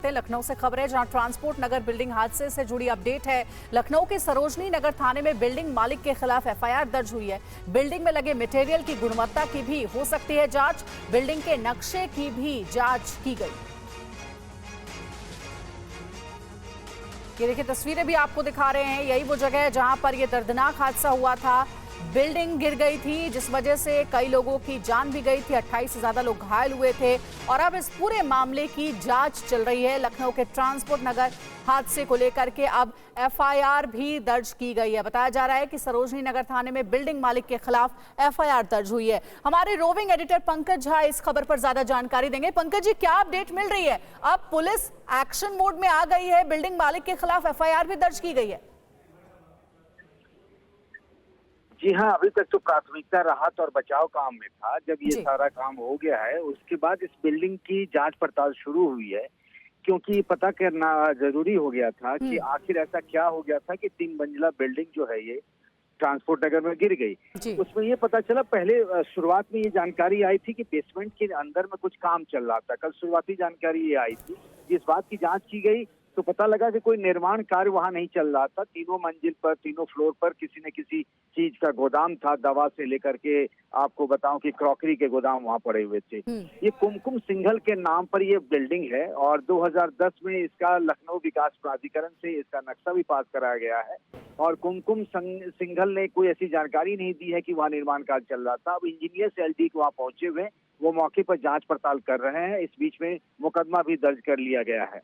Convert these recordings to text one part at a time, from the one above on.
हैं लखनऊ से खबर है, जहां ट्रांसपोर्ट नगर बिल्डिंग हादसे से जुड़ी अपडेट है। लखनऊ के सरोजनी नगर थाने में बिल्डिंग मालिक के खिलाफ एफआईआर दर्ज हुई है। बिल्डिंग में लगे मटेरियल की गुणवत्ता की भी हो सकती है जांच। बिल्डिंग के नक्शे की भी जांच की गई। ये देखिए तस्वीरें भी आपको दिखा रहे हैं, यही वो जगह है जहां पर यह दर्दनाक हादसा हुआ था। बिल्डिंग गिर गई थी जिस वजह से कई लोगों की जान भी गई थी, 28 से ज्यादा लोग घायल हुए थे और अब इस पूरे मामले की जांच चल रही है। लखनऊ के ट्रांसपोर्ट नगर हादसे को लेकर के अब एफआईआर भी दर्ज की गई है। बताया जा रहा है कि सरोजनी नगर थाने में बिल्डिंग मालिक के खिलाफ एफआईआर दर्ज हुई है। हमारे रोविंग एडिटर पंकज झा इस खबर पर ज्यादा जानकारी देंगे। पंकज जी, क्या अपडेट मिल रही है? अब पुलिस एक्शन मोड में आ गई है, बिल्डिंग मालिक के खिलाफ एफआईआर भी दर्ज की गई है। जी हाँ, अभी तक तो प्राथमिकता राहत और बचाव काम में था। जब ये सारा काम हो गया है उसके बाद इस बिल्डिंग की जांच पड़ताल शुरू हुई है, क्योंकि पता करना जरूरी हो गया था कि आखिर ऐसा क्या हो गया था कि 3 मंजिला बिल्डिंग जो है ये ट्रांसपोर्ट नगर में गिर गई। उसमें ये पता चला, पहले शुरुआत में ये जानकारी आई थी कि बेसमेंट के अंदर में कुछ काम चल रहा था। कल शुरुआती जानकारी ये आई थी। इस बात की जांच की गई तो पता लगा कि कोई निर्माण कार्य वहां नहीं चल रहा था। तीनों मंजिल पर, तीनों फ्लोर पर किसी न किसी चीज का गोदाम था। दवा से लेकर के आपको बताऊं कि क्रॉकरी के गोदाम वहां पड़े हुए थे। ये कुमकुम सिंघल के नाम पर ये बिल्डिंग है और 2010 में इसका लखनऊ विकास प्राधिकरण से इसका नक्शा भी पास कराया गया है और कुमकुम सिंघल ने कोई ऐसी जानकारी नहीं दी है कि वहाँ निर्माण कार्य चल रहा था। अब इंजीनियर से LD वहाँ पहुंचे हुए, वो मौके पर जांच पड़ताल कर रहे हैं। इस बीच में मुकदमा भी दर्ज कर लिया गया है।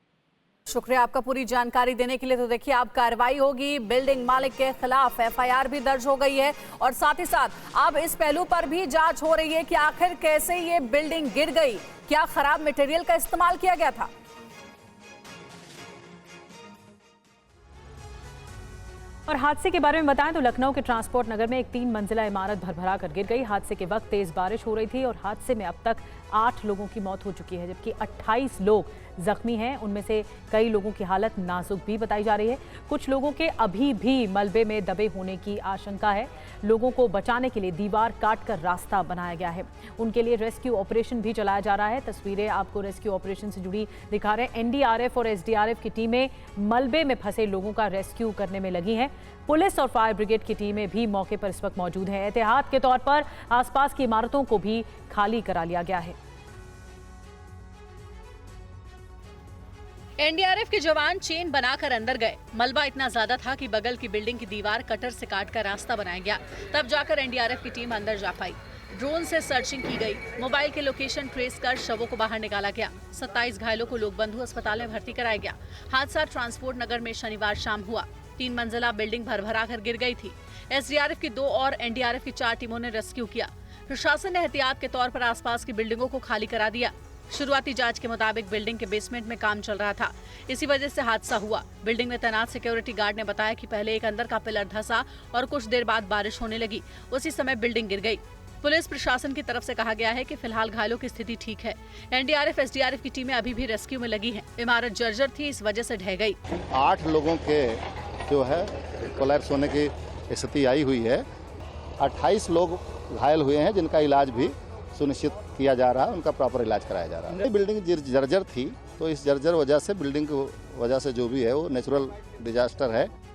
शुक्रिया आपका पूरी जानकारी देने के लिए। तो देखिए अब कार्रवाई होगी, बिल्डिंग मालिक के खिलाफ एफआईआर भी दर्ज हो गई है और साथ ही साथ अब इस पहलू पर भी जांच हो रही है कि आखिर कैसे ये बिल्डिंग गिर गई, क्या खराब मटेरियल का इस्तेमाल किया गया था। और हादसे के बारे में बताएं तो लखनऊ के ट्रांसपोर्ट नगर में एक 3 मंजिला इमारत भरभरा कर गिर गई। हादसे के वक्त तेज बारिश हो रही थी और हादसे में अब तक 8 लोगों की मौत हो चुकी है, जबकि 28 लोग जख्मी हैं। उनमें से कई लोगों की हालत नाजुक भी बताई जा रही है। कुछ लोगों के अभी भी मलबे में दबे होने की आशंका है। लोगों को बचाने के लिए दीवार काटकर रास्ता बनाया गया है। उनके लिए रेस्क्यू ऑपरेशन भी चलाया जा रहा है। तस्वीरें आपको रेस्क्यू ऑपरेशन से जुड़ी दिखा रहे हैं। NDRF और SDRF की टीमें मलबे में फंसे लोगों का रेस्क्यू करने में लगी हैं। पुलिस और फायर ब्रिगेड की टीमें भी मौके पर इस वक्त मौजूद हैं। एहतियात के तौर पर आसपास की इमारतों को भी खाली करा लिया गया है। NDRF के जवान चेन बनाकर अंदर गए। मलबा इतना ज्यादा था कि बगल की बिल्डिंग की दीवार कटर से काटकर रास्ता बनाया गया। तब जाकर NDRF की टीम अंदर जा पाई। ड्रोन से सर्चिंग की गई। मोबाइल के लोकेशन ट्रेस कर शवों को बाहर निकाला गया। 27 घायलों को लोकबंधु अस्पताल में भर्ती कराया गया। हादसा ट्रांसपोर्ट नगर में शनिवार शाम हुआ। 3 मंजिला बिल्डिंग भरभरा कर गिर गई थी। SDRF की 2 और NDRF की 4 टीमों ने रेस्क्यू किया। प्रशासन ने एहतियात के तौर पर आसपास की बिल्डिंगों को खाली करा दिया। शुरुआती जांच के मुताबिक बिल्डिंग के बेसमेंट में काम चल रहा था, इसी वजह से हादसा हुआ। बिल्डिंग में तैनात सिक्योरिटी गार्ड ने बताया कि पहले एक अंदर का पिलर धंसा और कुछ देर बाद बारिश होने लगी। उसी समय बिल्डिंग गिर गई। पुलिस प्रशासन की तरफ से कहा गया है कि फिलहाल घायलों की स्थिति ठीक है। NDRF SDRF की टीमें अभी भी रेस्क्यू में लगी हैं। इमारत जर्जर थी, इस वजह से ढह गई। 8 लोगों के जो है कोलैप्स होने की स्थिति आई हुई है। 28 लोग घायल हुए हैं जिनका इलाज भी सुनिश्चित किया जा रहा है, उनका प्रॉपर इलाज कराया जा रहा है। बिल्डिंग जर्जर थी तो इस जर्जर वजह से, बिल्डिंग की वजह से जो भी है वो नेचुरल डिजास्टर है।